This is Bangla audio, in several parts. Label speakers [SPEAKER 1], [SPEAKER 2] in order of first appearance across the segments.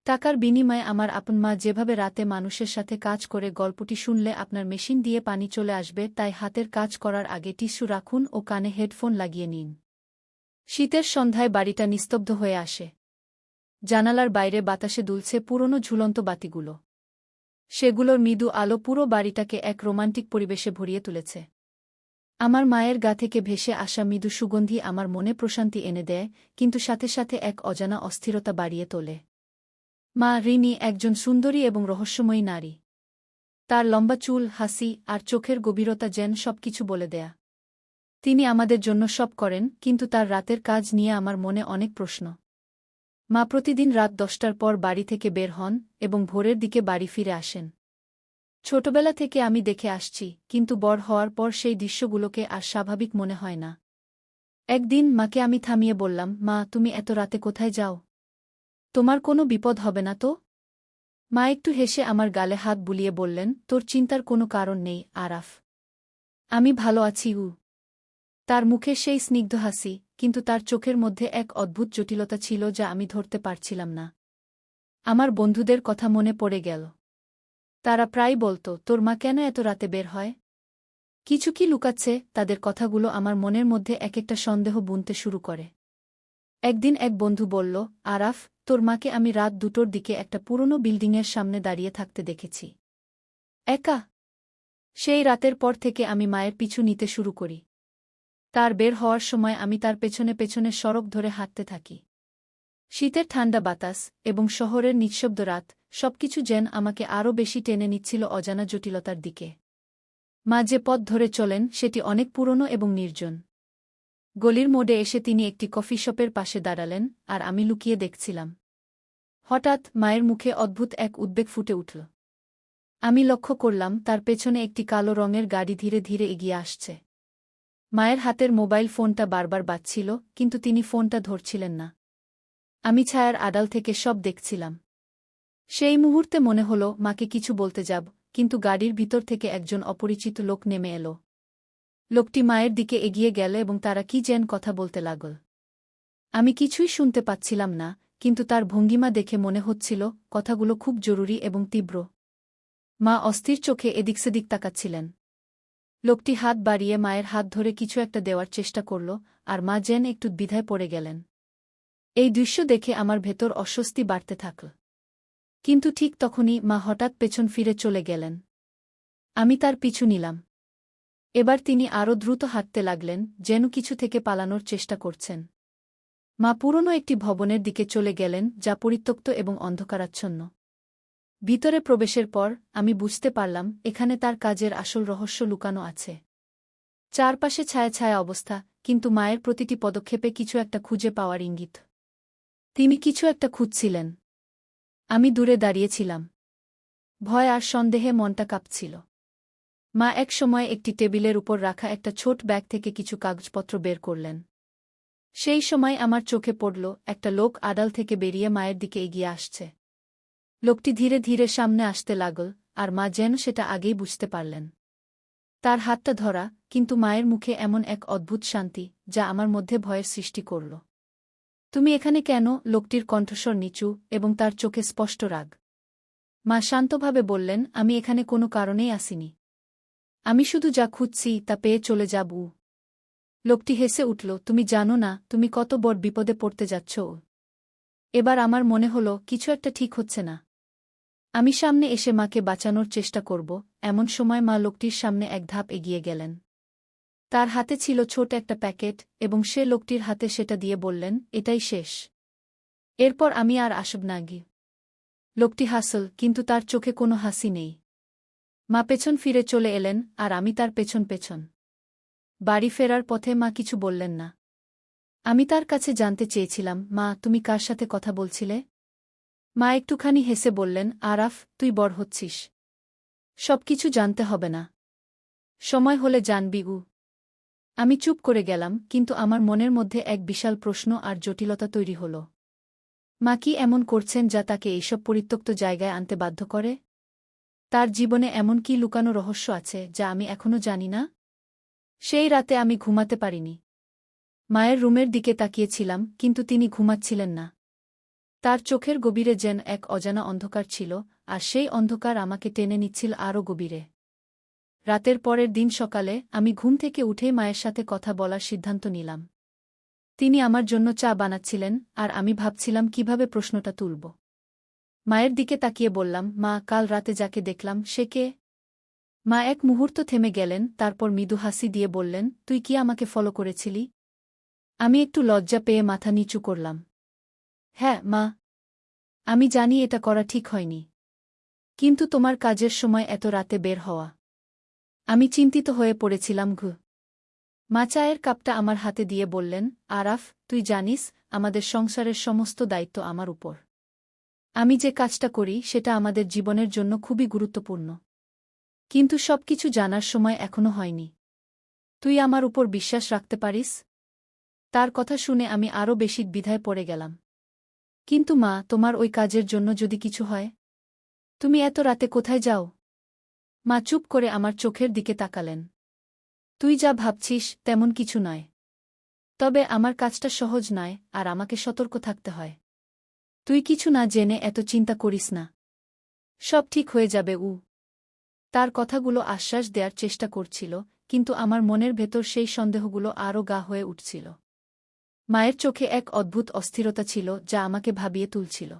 [SPEAKER 1] টাকার বিনিময়ে আমার আপন মা যেভাবে রাতে মানুষের সাথে কাজ করে গল্পটি শুনলে আপনার মেশিন দিয়ে পানি চলে আসবে, তাই হাতের কাজ করার আগে টিস্যু রাখুন ও কানে হেডফোন লাগিয়ে নিন। শীতের সন্ধ্যায় বাড়িটা নিস্তব্ধ হয়ে আসে। জানালার বাইরে বাতাসে দুলছে পুরনো ঝুলন্ত বাতিগুলো। সেগুলোর মৃদু আলো পুরো বাড়িটাকে এক রোমান্টিক পরিবেশে ভরিয়ে তুলেছে। আমার মায়ের গা থেকে ভেসে আসা মৃদু সুগন্ধি আমার মনে প্রশান্তি এনে দেয়, কিন্তু সাথে সাথে এক অজানা অস্থিরতা বাড়িয়ে তোলে। মা রিনি একজন সুন্দরী এবং রহস্যময়ী নারী। তার লম্বা চুল, হাসি আর চোখের গভীরতা যেন সবকিছু বলে দেয়া। তিনি আমাদের জন্য সব করেন, কিন্তু তার রাতের কাজ নিয়ে আমার মনে অনেক প্রশ্ন। মা প্রতিদিন রাত 10টার পর বাড়ি থেকে বের হন এবং ভোরের দিকে বাড়ি ফিরে আসেন। ছোটবেলা থেকে আমি দেখে আসছি, কিন্তু বড় হওয়ার পর সেই দৃশ্যগুলোকে আর স্বাভাবিক মনে হয় না। একদিন মাকে আমি থামিয়ে বললাম, মা, তুমি এত রাতে কোথায় যাও? তোমার কোনো বিপদ হবে না তো? মা একটু হেসে আমার গালে হাত বুলিয়ে বললেন, তোর চিন্তার কোনো কারণ নেই, আরাফ। আমি ভালো আছি। তার মুখে সেই স্নিগ্ধ হাসি, কিন্তু তার চোখের মধ্যে এক অদ্ভুত জটিলতা ছিল যা আমি ধরতে পারছিলাম না। আমার বন্ধুদের কথা মনে পড়ে গেল। তারা প্রায় বলত, তোর মা কেন এত রাতে বের হয়? কিছু কি লুকাচ্ছে? তাদের কথাগুলো আমার মনের মধ্যে এক একটা সন্দেহ বুনতে শুরু করে। একদিন এক বন্ধু বলল, আরাফ, তোর মাকে আমি রাত 2টোর দিকে একটা পুরনো বিল্ডিংয়ের সামনে দাঁড়িয়ে থাকতে দেখেছি। একা। সেই রাতের পর থেকে আমি মায়ের পিছু নিতে শুরু করি। তার বের হওয়ার সময় আমি তার পেছনে পেছনে সড়ক ধরে হাঁটতে থাকি। শীতের ঠান্ডা বাতাস এবং শহরের নিঃশব্দ রাত, সবকিছু যেন আমাকে আরও বেশি টেনে নিচ্ছিল অজানা জটিলতার দিকে। মা যে পথ ধরে চলেন সেটি অনেক পুরনো এবং নির্জন। গলির মোড়ে এসে তিনি একটি কফি শপের পাশে দাঁড়ালেন, আর আমি লুকিয়ে দেখছিলাম। হঠাৎ মায়ের মুখে অদ্ভুত এক উদ্বেগ ফুটে উঠল। আমি লক্ষ্য করলাম তার পেছনে একটি কালো রঙের গাড়ি ধীরে ধীরে এগিয়ে আসছে। মায়ের হাতের মোবাইল ফোনটা বারবার বাজছিল, কিন্তু তিনি ফোনটা ধরছিলেন না। আমি ছায়ার আড়াল থেকে সব দেখছিলাম। সেই মুহূর্তে মনে হলো মাকে কিছু বলতে যাব, কিন্তু গাড়ির ভিতর থেকে একজন অপরিচিত লোক নেমে এলো। লোকটি মায়ের দিকে এগিয়ে গেল এবং তারা কি যেন কথা বলতে লাগল। আমি কিছুই শুনতে পাচ্ছিলাম না, কিন্তু তার ভঙ্গিমা দেখে মনে হচ্ছিল কথাগুলো খুব জরুরি এবং তীব্র। মা অস্থির চোখে এদিক সেদিক তাকাচ্ছিলেন। লোকটি হাত বাড়িয়ে মায়ের হাত ধরে কিছু একটা দেওয়ার চেষ্টা করল, আর মা যেন একটু দ্বিধায় পড়ে গেলেন। এই দৃশ্য দেখে আমার ভেতর অস্বস্তি বাড়তে থাকল। কিন্তু ঠিক তখনই মা হঠাৎ পেছন ফিরে চলে গেলেন। আমি তার পিছু নিলাম। এবার তিনি আরও দ্রুত হাঁটতে লাগলেন, যেন কিছু থেকে পালানোর চেষ্টা করছেন। মা পুরনো একটি ভবনের দিকে চলে গেলেন, যা পরিত্যক্ত এবং অন্ধকারাচ্ছন্ন। ভিতরে প্রবেশের পর আমি বুঝতে পারলাম এখানে তার কাজের আসল রহস্য লুকানো আছে। চারপাশে ছায়া ছায়া অবস্থা, কিন্তু মায়ের প্রতিটি পদক্ষেপে কিছু একটা খুঁজে পাওয়ার ইঙ্গিত। তিনি কিছু একটা খুঁজছিলেন। আমি দূরে দাঁড়িয়েছিলাম। ভয় আর সন্দেহে মনটা কাঁপছিল। মা এক সময় একটি টেবিলের উপর রাখা একটা ছোট ব্যাগ থেকে কিছু কাগজপত্র বের করলেন। সেই সময় আমার চোখে পড়ল একটা লোক আড়াল থেকে বেরিয়ে মায়ের দিকে এগিয়ে আসছে। লোকটি ধীরে ধীরে সামনে আসতে লাগল, আর মা যেন সেটা আগেই বুঝতে পারলেন। তার হাতটা ধরা, কিন্তু মায়ের মুখে এমন এক অদ্ভুত শান্তি, যা আমার মধ্যে ভয়ের সৃষ্টি করল। তুমি এখানে কেন? লোকটির কণ্ঠস্বর নিচু এবং তার চোখে স্পষ্ট রাগ। মা শান্তভাবে বললেন, আমি এখানে কোনো কারণেই আসিনি। আমি শুধু যা খুঁজছি তা পেয়ে চলে যাব। লোকটি হেসে উঠল, তুমি জানো না তুমি কত বড় বিপদে পড়তে যাচ্ছ। এবার আমার মনে হলো কিছু একটা ঠিক হচ্ছে না। আমি সামনে এসে মাকে বাঁচানোর চেষ্টা করব, এমন সময় মা লোকটির সামনে এক ধাপ এগিয়ে গেলেন। তার হাতে ছিল ছোট একটা প্যাকেট, এবং সে লোকটির হাতে সেটা দিয়ে বললেন, এটাই শেষ। এরপর আমি আর আসব না। লোকটি হাসল, কিন্তু তার চোখে কোনো হাসি নেই। মা পেছন ফিরে চলে এলেন, আর আমি তার পেছন পেছন। বাড়ি ফেরার পথে মা কিছু বললেন না। আমি তার কাছে জানতে চেয়েছিলাম, মা, তুমি কার সাথে কথা বলছিলে? মা একটুখানি হেসে বললেন, আরাফ, তুই বড় হচ্ছিস। সবকিছু জানতে হবে না। সময় হলে জানবি। আমি চুপ করে গেলাম, কিন্তু আমার মনের মধ্যে এক বিশাল প্রশ্ন আর জটিলতা তৈরি হল। মা কি এমন করছেন যা তাকে এইসব পরিত্যক্ত জায়গায় আনতে বাধ্য করে? তার জীবনে এমন কি লুকানো রহস্য আছে যা আমি এখনো জানি না? সেই রাতে আমি ঘুমাতে পারিনি। মায়ের রুমের দিকে তাকিয়েছিলাম, কিন্তু তিনি ঘুমাচ্ছিলেন না। তার চোখের গভীরে যেন এক অজানা অন্ধকার ছিল, আর সেই অন্ধকার আমাকে টেনে নিচ্ছিল আরও গভীরে। রাতের পরের দিন সকালে আমি ঘুম থেকে উঠেই মায়ের সাথে কথা বলার সিদ্ধান্ত নিলাম। তিনি আমার জন্য চা বানাচ্ছিলেন, আর আমি ভাবছিলাম কিভাবে প্রশ্নটা তুলব। মায়ের দিকে তাকিয়ে বললাম, মা, কাল রাতে যাকে দেখলাম সে কে? মা এক মুহূর্ত থেমে গেলেন, তারপর মৃদু হাসি দিয়ে বললেন, তুই কি আমাকে ফলো করেছিলি? আমি একটু লজ্জা পেয়ে মাথা নিচু করলাম। হ্যাঁ, মা। আমি জানি এটা করা ঠিক হয়নি। কিন্তু তোমার কাজের সময় এত রাতে বের হওয়া। আমি চিন্তিত হয়ে পড়েছিলাম। মা চায়ের কাপটা আমার হাতে দিয়ে বললেন, আরাফ, তুই জানিস, আমাদের সংসারের সমস্ত দায়িত্ব আমার উপর। আমি যে কাজটা করি সেটা আমাদের জীবনের জন্য খুবই গুরুত্বপূর্ণ। কিন্তু সবকিছু জানার সময় এখনো হয়নি। তুই আমার উপর বিশ্বাস রাখতে পারিস? তার কথা শুনে আমি আরও বেশি দ্বিধায় পড়ে গেলাম। কিন্তু মা, তোমার ওই কাজের জন্য যদি কিছু হয়? তুমি এত রাতে কোথায় যাও? মা চুপ করে আমার চোখের দিকে তাকালেন। তুই যা ভাবছিস তেমন কিছু নয়। তবে আমার কাজটা সহজ নয়, আর আমাকে সতর্ক থাকতে হয়। তুই কিছু না জেনে এত চিন্তা করিস না। সব ঠিক হয়ে যাবে। তার কথাগুলো আশ্বাস দেওয়ার চেষ্টা করছিল, কিন্তু আমার মনের ভেতর সেই সন্দেহগুলো আরও গা হয়ে উঠছিল। মায়ের চোখে এক অদ্ভুত অস্থিরতা ছিল যা আমাকে ভাবিয়ে তুলছিল।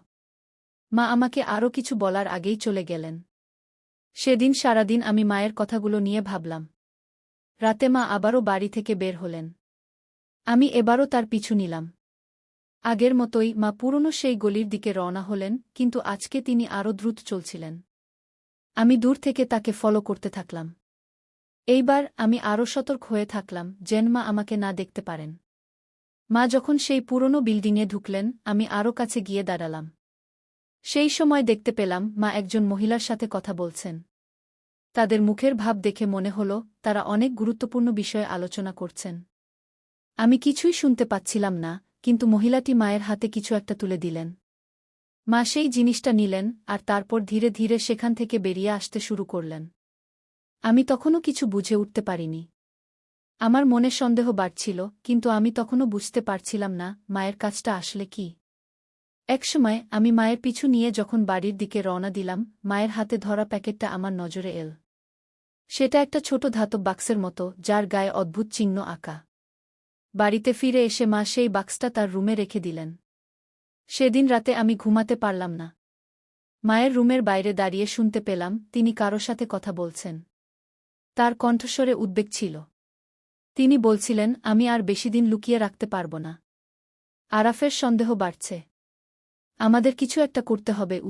[SPEAKER 1] মা আমাকে আরও কিছু বলার আগেই চলে গেলেন। সেদিন সারাদিন আমি মায়ের কথাগুলো নিয়ে ভাবলাম। রাতে মা আবারও বাড়ি থেকে বের হলেন। আমি এবারও তার পিছু নিলাম। আগের মতোই মা পুরনো সেই গলির দিকে রওনা হলেন, কিন্তু আজকে তিনি আরও দ্রুত চলছিলেন। আমি দূর থেকে তাকে ফলো করতে থাকলাম। এইবার আমি আরও সতর্ক হয়ে থাকলাম যেন মা আমাকে না দেখতে পারেন। মা যখন সেই পুরনো বিল্ডিংয়ে ঢুকলেন, আমি আরও কাছে গিয়ে দাঁড়ালাম। সেই সময় দেখতে পেলাম মা একজন মহিলার সাথে কথা বলছেন। তাদের মুখের ভাব দেখে মনে হল তারা অনেক গুরুত্বপূর্ণ বিষয়ে আলোচনা করছেন। আমি কিছুই শুনতে পাচ্ছিলাম না, কিন্তু মহিলাটি মায়ের হাতে কিছু একটা তুলে দিলেন। মা সেই জিনিসটা নিলেন, আর তারপর ধীরে ধীরে সেখান থেকে বেরিয়ে আসতে শুরু করলেন। আমি তখনও কিছু বুঝে উঠতে পারিনি। আমার মনে সন্দেহ বাড়ছিল, কিন্তু আমি তখনও বুঝতে পারছিলাম না মায়ের কাজটা আসলে কি। একসময় আমি মায়ের পিছু নিয়ে যখন বাড়ির দিকে রওনা দিলাম, মায়ের হাতে ধরা প্যাকেটটা আমার নজরে এল। সেটা একটা ছোট ধাতব বাক্সের মতো, যার গায়ে অদ্ভুত চিহ্ন আঁকা। বাড়িতে ফিরে এসে মা সেই বাক্সটা তার রুমে রেখে দিলেন। সেদিন রাতে আমি ঘুমাতে পারলাম না। মায়ের রুমের বাইরে দাঁড়িয়ে শুনতে পেলাম তিনি কারো সাথে কথা বলছেন। তার কণ্ঠস্বরে উদ্বেগ ছিল। তিনি বলছিলেন, আমি আর বেশিদিন লুকিয়ে রাখতে পারব না। আরাফের সন্দেহ বাড়ছে। আমাদের কিছু একটা করতে হবে।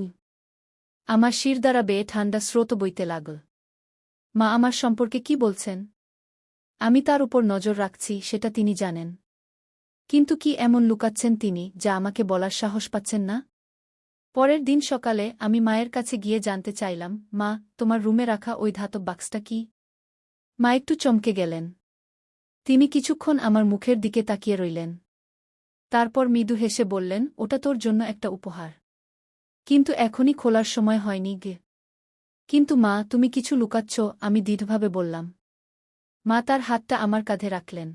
[SPEAKER 1] আমার শির দ্বারা বেয়ে ঠান্ডা স্রোত বইতে লাগল। মা আমার সম্পর্কে কি বলছেন? আমি তার উপর নজর রাখছি সেটা তিনি জানেন। কিন্তু কি এমন লুকাচ্ছেন তিনি যা আমাকে বলার সাহস পাচ্ছেন না? পরের দিন সকালে আমি মায়ের কাছে গিয়ে জানতে চাইলাম, মা, তোমার রুমে রাখা ওই ধাতব বাক্সটা কি? মা একটু চমকে গেলেন। তিনি কিছুক্ষণ আমার মুখের দিকে তাকিয়ে রইলেন। তারপর মৃদু হেসে বললেন, ওটা তোর জন্য একটা উপহার। কিন্তু এখনই খোলার সময় হয়নি। কিন্তু মা, তুমি কিছু লুকাচ্ছ, আমি দৃঢ়ভাবে বললাম। মা তার হাতটা আমার কাঁধে রাখলেন।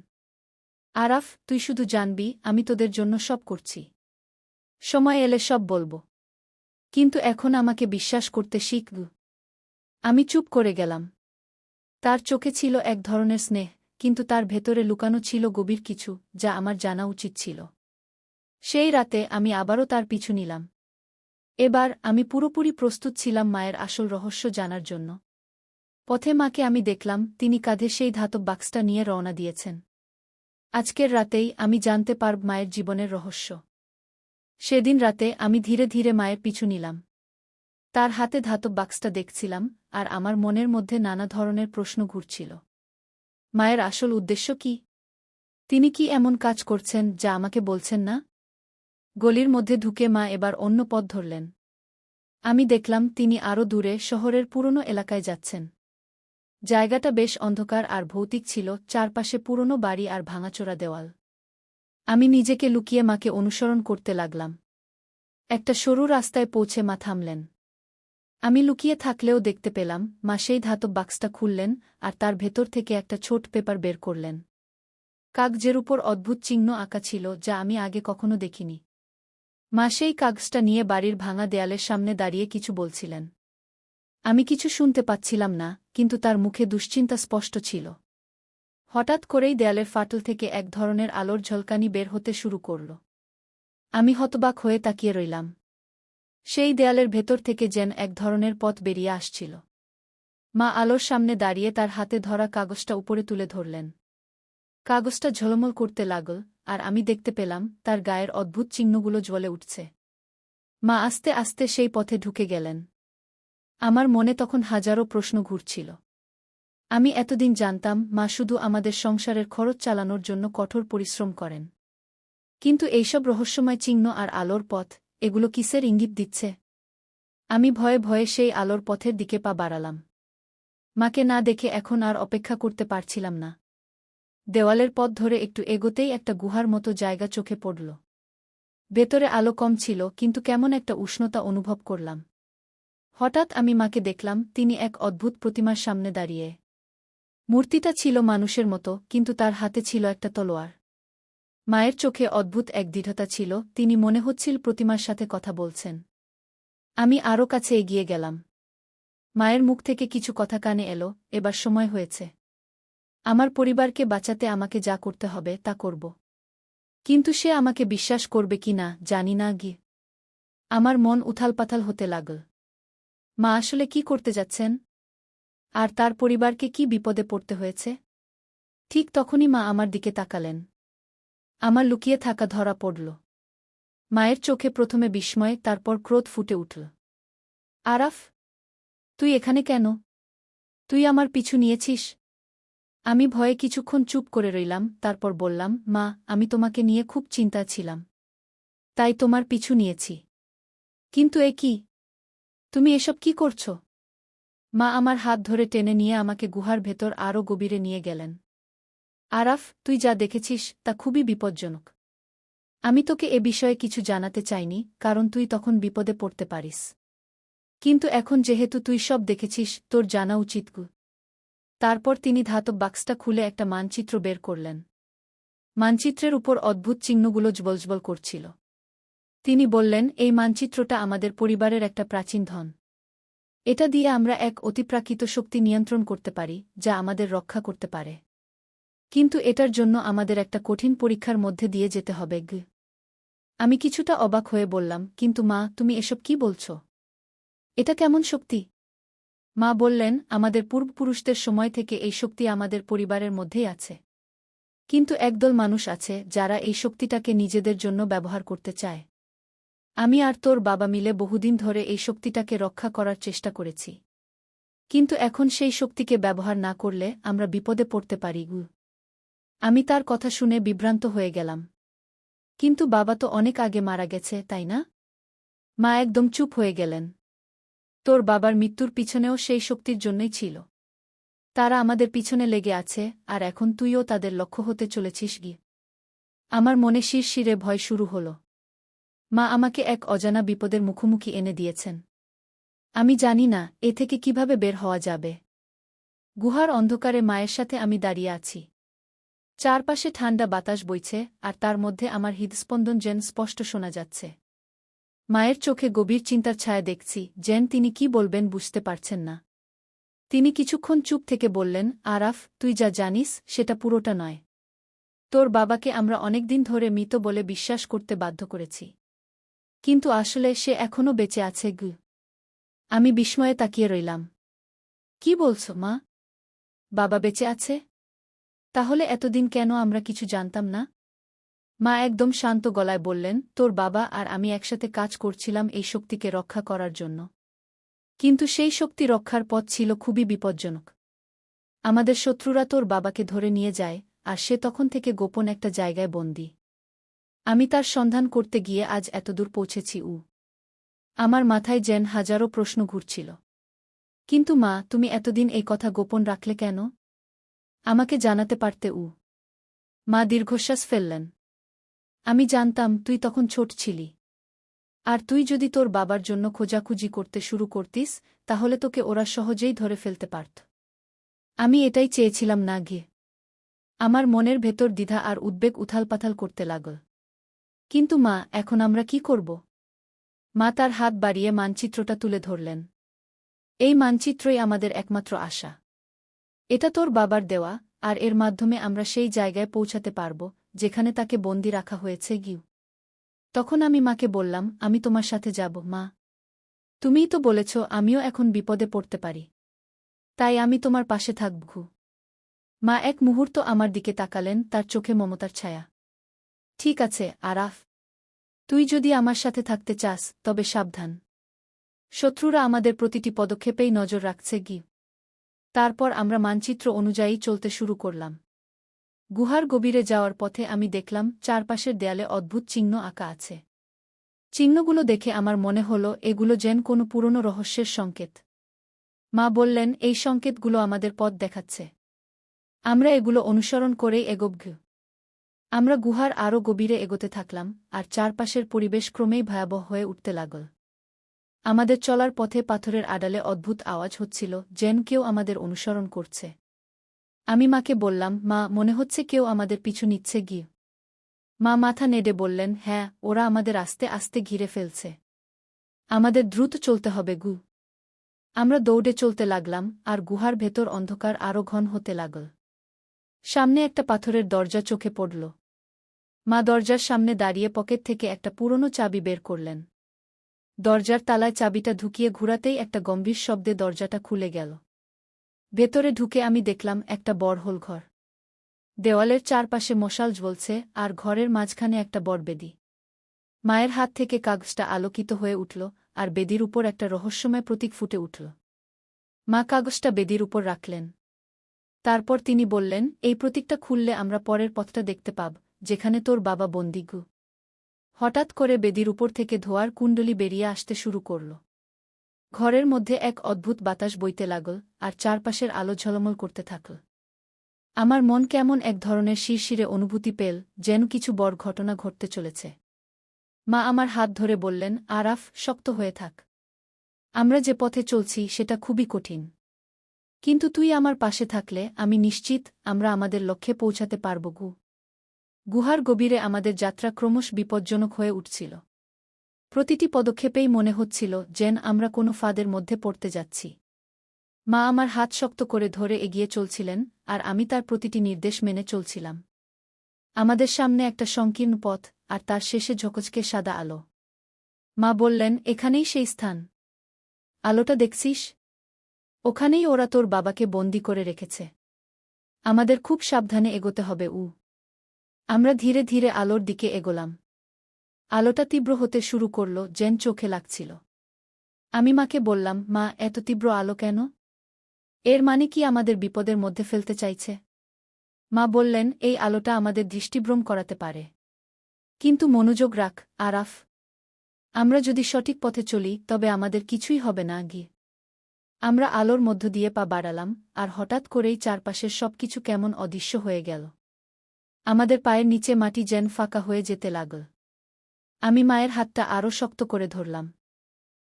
[SPEAKER 1] আরাফ, তুই শুধু জানবি আমি তোদের জন্য সব করছি। সময় এলে সব বলবো। কিন্তু এখন আমাকে বিশ্বাস করতে শিখ। আমি চুপ করে গেলাম। তার চোখে ছিল এক ধরনের স্নেহ, কিন্তু তার ভেতরে লুকানো ছিল গভীর কিছু, যা আমার জানা উচিত ছিল। সেই রাতে আমি আবারও তার পিছু নিলাম। এবার আমি পুরোপুরি প্রস্তুত ছিলাম মায়ের আসল রহস্য জানার জন্য। পথে মাকে আমি দেখলাম, তিনি কাঁধে সেই ধাতব বাক্সটা নিয়ে রওনা দিয়েছেন। আজকের রাতেই আমি জানতে পারব মায়ের জীবনের রহস্য। সেদিন রাতে আমি ধীরে ধীরে মায়ের পিছু নিলাম। তার হাতে ধাতব বাক্সটা দেখছিলাম, আর আমার মনের মধ্যে নানা ধরনের প্রশ্ন ঘুরছিল। মায়ের আসল উদ্দেশ্য কি? তিনি কি এমন কাজ করছেন যা আমাকে বলছেন না? গলির মধ্যে ঢুকে মা এবার অন্য পথ ধরলেন। আমি দেখলাম তিনি আরও দূরে শহরের পুরনো এলাকায় যাচ্ছেন। জায়গাটা বেশ অন্ধকার আর ভৌতিক ছিল, চারপাশে পুরনো বাড়ি আর ভাঙাচোরা দেওয়াল। আমি নিজেকে লুকিয়ে মাকে অনুসরণ করতে লাগলাম। একটা সরু রাস্তায় পৌঁছে মা থামলেন। আমি লুকিয়ে থাকলেও দেখতে পেলাম মা সেই ধাতব বাক্সটা খুললেন, আর তার ভেতর থেকে একটা ছোট পেপার বের করলেন। কাগজের উপর অদ্ভুত চিহ্ন আঁকা ছিল যা আমি আগে কখনো দেখিনি। মা সেই কাগজটা নিয়ে বাড়ির ভাঙা দেয়ালের সামনে দাঁড়িয়ে কিছু বলছিলেন। আমি কিছু শুনতে পাচ্ছিলাম না, কিন্তু তার মুখে দুশ্চিন্তা স্পষ্ট ছিল। হঠাৎ করেই দেয়ালের ফাটল থেকে এক ধরনের আলোর ঝলকানি বের হতে শুরু করল। আমি হতবাক হয়ে তাকিয়ে রইলাম। সেই দেয়ালের ভেতর থেকে যেন এক ধরনের পথ বেরিয়ে আসছিল। মা আলোর সামনে দাঁড়িয়ে তার হাতে ধরা কাগজটা উপরে তুলে ধরলেন। কাগজটা ঝলমল করতে লাগল, আর আমি দেখতে পেলাম তার গায়ের অদ্ভুত চিহ্নগুলো জ্বলে উঠছে। মা আস্তে আস্তে সেই পথে ঢুকে গেলেন। আমার মনে তখন হাজারো প্রশ্ন ঘুরছিল। আমি এতদিন জানতাম মা শুধু আমাদের সংসারের খরচ চালানোর জন্য কঠোর পরিশ্রম করেন। কিন্তু এইসব রহস্যময় চিহ্ন আর আলোর পথ, এগুলো কিসের ইঙ্গিত দিচ্ছে? আমি ভয়ে ভয়ে সেই আলোর পথের দিকে পা বাড়ালাম। মাকে না দেখে এখন আর অপেক্ষা করতে পারছিলাম না। দেওয়ালের পথ ধরে একটু এগোতেই একটা গুহার মতো জায়গা চোখে পড়ল। ভেতরে আলো কম ছিল, কিন্তু কেমন একটা উষ্ণতা অনুভব করলাম। হঠাৎ আমি মাকে দেখলাম, তিনি এক অদ্ভুত প্রতিমার সামনে দাঁড়িয়ে। মূর্তিটা ছিল মানুষের মতো, কিন্তু তার হাতে ছিল একটা তলোয়ার। মায়ের চোখে অদ্ভুত এক দৃঢ়তা ছিল, তিনি মনে হচ্ছিল প্রতিমার সাথে কথা বলছেন। আমি আরও কাছে এগিয়ে গেলাম। মায়ের মুখ থেকে কিছু কথা কানে এলো, এবার সময় হয়েছে। আমার পরিবারকে বাঁচাতে আমাকে যা করতে হবে তা করব। কিন্তু সে আমাকে বিশ্বাস করবে কি না জানি না গি। আমার মন উথালপাথাল হতে লাগল। মা আসলে কি করতে যাচ্ছেন? আর তার পরিবারকে কি বিপদে পড়তে হয়েছে? ঠিক তখনই মা আমার দিকে তাকালেন। আমার লুকিয়ে থাকা ধরা পড়ল। মায়ের চোখে প্রথমে বিস্ময়, তারপর ক্রোধ ফুটে উঠল। আরাফ, তুই এখানে কেন? তুই আমার পিছু নিয়েছিস? আমি ভয়ে কিছুক্ষণ চুপ করে রইলাম, তারপর বললাম, মা, আমি তোমাকে নিয়ে খুব চিন্তায় ছিলাম। তাই তোমার পিছু নিয়েছি। কিন্তু এ কি? তুমি এসব কি করছ? মা আমার হাত ধরে টেনে নিয়ে আমাকে গুহার ভেতর আরও গভীরে নিয়ে গেলেন। আরাফ, তুই যা দেখেছিস তা খুবই বিপজ্জনক। আমি তোকে এ বিষয়ে কিছু জানাতে চাইনি, কারণ তুই তখন বিপদে পড়তে পারিস। কিন্তু এখন যেহেতু তুই সব দেখেছিস, তোর জানা উচিত। তারপর তিনি ধাতব বাক্সটা খুলে একটা মানচিত্র বের করলেন। মানচিত্রের উপর অদ্ভুত চিহ্নগুলো জ্বলজ্বল করছিল। তিনি বললেন, এই মানচিত্রটা আমাদের পরিবারের একটা প্রাচীন ধন। এটা দিয়ে আমরা এক অতিপ্রাকৃত শক্তি নিয়ন্ত্রণ করতে পারি, যা আমাদের রক্ষা করতে পারে। কিন্তু এটার জন্য আমাদের একটা কঠিন পরীক্ষার মধ্যে দিয়ে যেতে হবে। আমি কিছুটা অবাক হয়ে বললাম, কিন্তু মা, তুমি এসব কি বলছ? এটা কেমন শক্তি? মা বললেন, আমাদের পূর্বপুরুষদের সময় থেকে এই শক্তি আমাদের পরিবারের মধ্যেই আছে। কিন্তু একদল মানুষ আছে যারা এই শক্তিটাকে নিজেদের জন্য ব্যবহার করতে চায়। আমি আর তোর বাবা মিলে বহুদিন ধরে এই শক্তিটাকে রক্ষা করার চেষ্টা করেছি। কিন্তু এখন সেই শক্তিকে ব্যবহার না করলে আমরা বিপদে পড়তে পারি। আমি তার কথা শুনে বিভ্রান্ত হয়ে গেলাম। কিন্তু বাবা তো অনেক আগে মারা গেছে, তাই না? মা একদম চুপ হয়ে গেলেন। তোর বাবার মৃত্যুর পিছনেও সেই শক্তির জন্যই ছিল। তারা আমাদের পিছনে লেগে আছে, আর এখন তুইও তাদের লক্ষ্য হতে চলেছিস গিয়ে। আমার মনে শিরশিরে ভয় শুরু হল। মা আমাকে এক অজানা বিপদের মুখোমুখি এনে দিয়েছেন। আমি জানি না এ থেকে কিভাবে বের হওয়া যাবে। গুহার অন্ধকারে মায়ের সাথে আমি দাঁড়িয়ে আছি। চারপাশে ঠান্ডা বাতাস বইছে, আর তার মধ্যে আমার হৃদস্পন্দন যেন স্পষ্ট শোনা যাচ্ছে। মায়ের চোখে গভীর চিন্তার ছায়া দেখছি, যেন তিনি কি বলবেন বুঝতে পারছেন না। তিনি কিছুক্ষণ চুপ থেকে বললেন, আরাফ, তুই যা জানিস সেটা পুরোটা নয়। তোর বাবাকে আমরা অনেকদিন ধরে মৃত বলে বিশ্বাস করতে বাধ্য করেছি। কিন্তু আসলে সে এখনও বেঁচে আছে। আমি বিস্ময়ে তাকিয়ে রইলাম। কি বলছ মা? বাবা বেঁচে আছে? তাহলে এতদিন কেন আমরা কিছু জানতাম না? মা একদম শান্ত গলায় বললেন, তোর বাবা আর আমি একসাথে কাজ করছিলাম এই শক্তিকে রক্ষা করার জন্য। কিন্তু সেই শক্তি রক্ষার পথ ছিল খুবই বিপজ্জনক। আমাদের শত্রুরা তোর বাবাকে ধরে নিয়ে যায়, আর সে তখন থেকে গোপন একটা জায়গায় বন্দী। আমি তার সন্ধান করতে গিয়ে আজ এতদূর পৌঁছেছি। আমার মাথায় যেন হাজারো প্রশ্ন ঘুরছিল। কিন্তু মা, তুমি এতদিন এই কথা গোপন রাখলে কেন? আমাকে জানাতে পারতে। মা দীর্ঘশ্বাস ফেললেন। আমি জানতাম তুই তখন ছোট ছিলি। আর তুই যদি তোর বাবার জন্য খোঁজাখুঁজি করতে শুরু করতিস, তাহলে তোকে ওরা সহজেই ধরে ফেলতে পারত। আমি এটাই চেয়েছিলাম না গিয়ে। আমার মনের ভেতর দ্বিধা আর উদ্বেগ উথালপাথাল করতে লাগল। কিন্তু মা, এখন আমরা কি করব? মা তার হাত বাড়িয়ে মানচিত্রটা তুলে ধরলেন। এই মানচিত্রই আমাদের একমাত্র আশা। এটা তোর বাবার দেওয়া, আর এর মাধ্যমে আমরা সেই জায়গায় পৌঁছাতে পারব যেখানে তাকে বন্দি রাখা হয়েছে গিউ। তখন আমি মাকে বললাম, আমি তোমার সাথে যাব মা। তুমিই তো বলেছ আমিও এখন বিপদে পড়তে পারি। তাই আমি তোমার পাশে থাকব। মা এক মুহূর্ত আমার দিকে তাকালেন, তার চোখে মমতার ছায়া। ঠিক আছে আরাফ, তুই যদি আমার সাথে থাকতে চাস তবে সাবধান। শত্রুরা আমাদের প্রতিটি পদক্ষেপেই নজর রাখছে গি। তারপর আমরা মানচিত্র অনুযায়ী চলতে শুরু করলাম। গুহার গভীরে যাওয়ার পথে আমি দেখলাম চারপাশের দেয়ালে অদ্ভুত চিহ্ন আঁকা আছে। চিহ্নগুলো দেখে আমার মনে হল এগুলো যেন কোনো পুরনো রহস্যের সংকেত। মা বললেন, এই সংকেতগুলো আমাদের পথ দেখাচ্ছে। আমরা এগুলো অনুসরণ করেই এগোব। আমরা গুহার আরও গভীরে এগোতে থাকলাম, আর চারপাশের পরিবেশ ক্রমেই ভয়াবহ হয়ে উঠতে লাগল। আমাদের চলার পথে পাথরের আড়ালে অদ্ভুত আওয়াজ হচ্ছিল, যেন কেউ আমাদের অনুসরণ করছে। আমি মাকে বললাম, মা, মনে হচ্ছে কেউ আমাদের পিছু নিচ্ছে গিয়ে। মা মাথা নেড়ে বললেন, হ্যাঁ, ওরা আমাদের আস্তে আস্তে ঘিরে ফেলছে। আমাদের দ্রুত চলতে হবে গু। আমরা দৌড়ে চলতে লাগলাম, আর গুহার ভেতর অন্ধকার আরও ঘন হতে লাগল। সামনে একটা পাথরের দরজা চোখে পড়ল। মা দরজার সামনে দাঁড়িয়ে পকেট থেকে একটা পুরনো চাবি বের করলেন। দরজার তালায় চাবিটা ঢুকিয়ে ঘুরাতেই একটা গম্ভীর শব্দে দরজাটা খুলে গেল। ভেতরে ঢুকে আমি দেখলাম একটা বড় হোল ঘর। দেওয়ালের চারপাশে মশাল জ্বলছে, আর ঘরের মাঝখানে একটা বড় বেদি। মায়ের হাত থেকে কাগজটা আলোকিত হয়ে উঠল, আর বেদির উপর একটা রহস্যময় প্রতীক ফুটে উঠল। মা কাগজটা বেদির উপর রাখলেন। তারপর তিনি বললেন, এই প্রতীকটা খুললে আমরা পরের পথটা দেখতে পাব, যেখানে তোর বাবা বন্দী গু। হঠাৎ করে বেদির উপর থেকে ধোঁয়ার কুণ্ডলী বেরিয়ে আসতে শুরু করল। ঘরের মধ্যে এক অদ্ভুত বাতাস বইতে লাগল, আর চারপাশের আলো ঝলমল করতে থাকল। আমার মন কেমন এক ধরনের শিরশিরে অনুভূতি পেল, যেন কিছু বড় ঘটনা ঘটতে চলেছে। মা আমার হাত ধরে বললেন, আরাফ, শক্ত হয়ে থাক। আমরা যে পথে চলছি সেটা খুবই কঠিন। কিন্তু তুই আমার পাশে থাকলে আমি নিশ্চিত আমরা আমাদের লক্ষ্যে পৌঁছাতে পারব গু। গুহার গভীরে আমাদের যাত্রা ক্রমশ বিপজ্জনক হয়ে উঠছিল। প্রতিটি পদক্ষেপেই মনে হচ্ছিল যেন আমরা কোনো ফাঁদের মধ্যে পড়তে যাচ্ছি। মা আমার হাত শক্ত করে ধরে এগিয়ে চলছিলেন, আর আমি তার প্রতিটি নির্দেশ মেনে চলছিলাম। আমাদের সামনে একটা সংকীর্ণ পথ, আর তার শেষে ঝকঝকে সাদা আলো। মা বললেন, এখানেই সেই স্থান। আলোটা দেখছিস? ওখানেই ওরা তোর বাবাকে বন্দি করে রেখেছে। আমাদের খুব সাবধানে এগোতে হবে। আমরা ধীরে ধীরে আলোর দিকে এগোলাম। আলোটা তীব্র হতে শুরু করল, যেন চোখে লাগছিল। আমি মাকে বললাম, মা, এত তীব্র আলো কেন? এর মানে কি আমাদের বিপদের মধ্যে ফেলতে চাইছে? মা বললেন, এই আলোটা আমাদের দৃষ্টিভ্রম করাতে পারে। কিন্তু মনোযোগ রাখ, আরাফ। আমরা যদি সঠিক পথে চলি তবে আমাদের কিছুই হবে না গিয়ে। আমরা আলোর মধ্য দিয়ে পা বাড়ালাম, আর হঠাৎ করেই চারপাশের সবকিছু কেমন অদৃশ্য হয়ে গেল। আমাদের পায়ের নিচে মাটি যেন ফাঁকা হয়ে যেতে লাগল। আমি মায়ের হাতটা আরও শক্ত করে ধরলাম।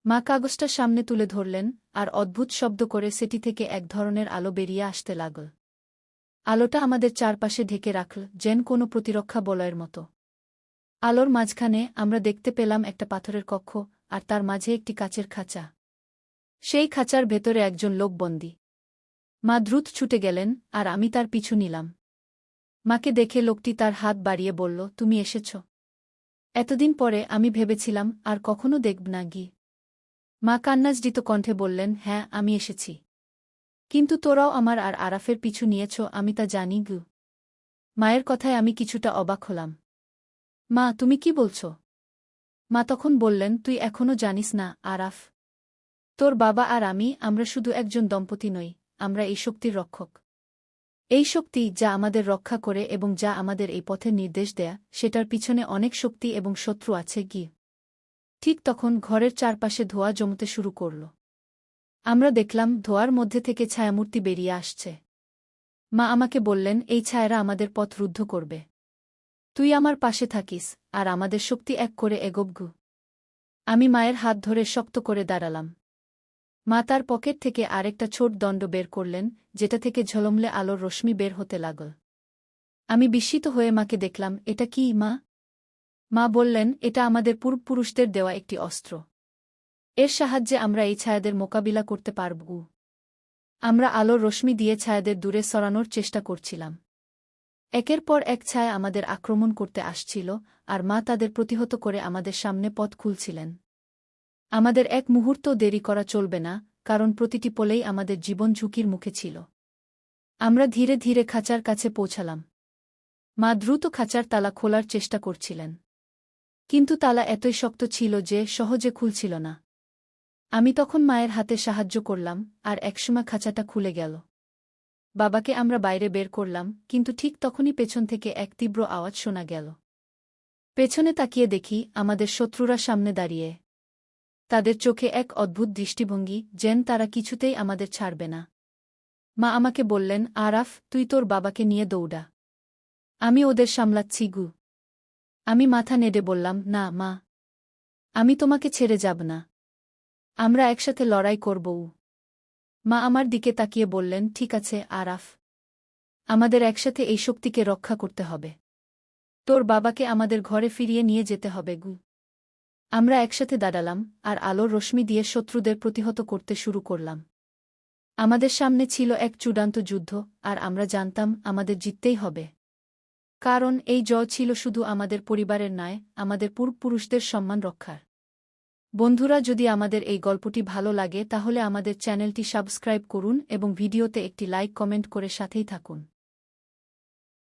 [SPEAKER 1] মা কাগজটা সামনে তুলে ধরলেন, আর অদ্ভুত শব্দ করে সেটি থেকে এক ধরনের আলো বেরিয়ে আসতে লাগল। আলোটা আমাদের চারপাশে ঢেকে রাখল, যেন কোনো প্রতিরক্ষা বলয়ের মতো। আলোর মাঝখানে আমরা দেখতে পেলাম একটা পাথরের কক্ষ, আর তার মাঝে একটি কাচের খাঁচা। সেই খাঁচার ভেতরে একজন লোক বন্দী। মা দ্রুত ছুটে গেলেন, আর আমি তার পিছু নিলাম। মাকে দেখে লোকটি তার হাত বাড়িয়ে বলল, তুমি এসেছ। এতদিন পরে আমি ভেবেছিলাম আর কখনো দেখব না গি। মা কান্নাজড়িত কণ্ঠে বললেন, হ্যাঁ, আমি এসেছি। কিন্তু তোরাও আমার আর আরাফের পিছু নিয়েছ, আমি তা জানি গু। মায়ের কথায় আমি কিছুটা অবাক হলাম। মা, তুমি কি বলছ? মা তখন বললেন, তুই এখনও জানিস না আরাফ। তোর বাবা আর আমরা শুধু একজন দম্পতি নই, আমরা এই শক্তির রক্ষক। এই শক্তি যা আমাদের রক্ষা করে এবং যা আমাদের এই পথের নির্দেশ দেয়া, সেটার পিছনে অনেক শক্তি এবং শত্রু আছে গি। ঠিক তখন ঘরের চারপাশে ধোঁয়া জমতে শুরু করল। আমরা দেখলাম ধোঁয়ার মধ্যে থেকে ছায়ামূর্তি বেরিয়ে আসছে। মা আমাকে বললেন, এই ছায়ারা আমাদের পথ রুদ্ধ করবে। তুই আমার পাশে থাকিস, আর আমাদের শক্তি এক করে এগোব গু। আমি মায়ের হাত ধরে শক্ত করে দাঁড়ালাম। মা তার পকেট থেকে আরেকটা ছোট দণ্ড বের করলেন, যেটা থেকে ঝলমলে আলোর রশ্মি বের হতে লাগল। আমি বিস্মিত হয়ে মাকে দেখলাম, এটা কি মা? মা বললেন, এটা আমাদের পূর্বপুরুষদের দেওয়া একটি অস্ত্র। এর সাহায্যে আমরা এই ছায়াদের মোকাবিলা করতে পারব। আমরা আলোর রশ্মি দিয়ে ছায়াদের দূরে সরানোর চেষ্টা করছিলাম। একের পর এক ছায়া আমাদের আক্রমণ করতে আসছিল, আর মা তাদের প্রতিহত করে আমাদের সামনে পথ খুলছিলেন। আমাদের এক মুহূর্তও দেরি করা চলবে না, কারণ প্রতিটি পলেই আমাদের জীবন ঝুঁকির মুখে ছিল। আমরা ধীরে ধীরে খাঁচার কাছে পৌঁছালাম। মা দ্রুত খাঁচার তালা খোলার চেষ্টা করছিলেন। কিন্তু তালা এতই শক্ত ছিল যে সহজে খুলছিল না। আমি তখন মায়ের হাতে সাহায্য করলাম, আর একসময় খাঁচাটা খুলে গেল। বাবাকে আমরা বাইরে বের করলাম, কিন্তু ঠিক তখনই পেছন থেকে এক তীব্র আওয়াজ শোনা গেল। পেছনে তাকিয়ে দেখি আমাদের শত্রুরা সামনে দাঁড়িয়ে। তাদের চোখে এক অদ্ভুত দৃষ্টিভঙ্গি, যেন তারা কিছুতেই আমাদের ছাড়বে না। মা আমাকে বললেন, আরাফ, তুই তোর বাবাকে নিয়ে দৌড়া। আমি ওদের সামলাচ্ছি গু। আমি মাথা নেড়ে বললাম, না মা, আমি তোমাকে ছেড়ে যাব না। আমরা একসাথে লড়াই করব। মা আমার দিকে তাকিয়ে বললেন, ঠিক আছে আরাফ, আমাদের একসাথে এই শক্তিকে রক্ষা করতে হবে। তোর বাবাকে আমাদের ঘরে ফিরিয়ে নিয়ে যেতে হবে গু। আমরা একসাথে দাঁড়ালাম, আর আলোর রশ্মি দিয়ে শত্রুদের প্রতিহত করতে শুরু করলাম। আমাদের সামনে ছিল এক চূড়ান্ত যুদ্ধ, আর আমরা জানতাম আমাদের জিততেই হবে। কারণ এই জয় ছিল শুধু আমাদের পরিবারের নয়, আমাদের পূর্বপুরুষদের সম্মান রক্ষার। বন্ধুরা, যদি আমাদের এই গল্পটি ভালো লাগে তাহলে আমাদের চ্যানেলটি সাবস্ক্রাইব করুন এবং ভিডিওতে একটি লাইক কমেন্ট করে সাথেই থাকুন।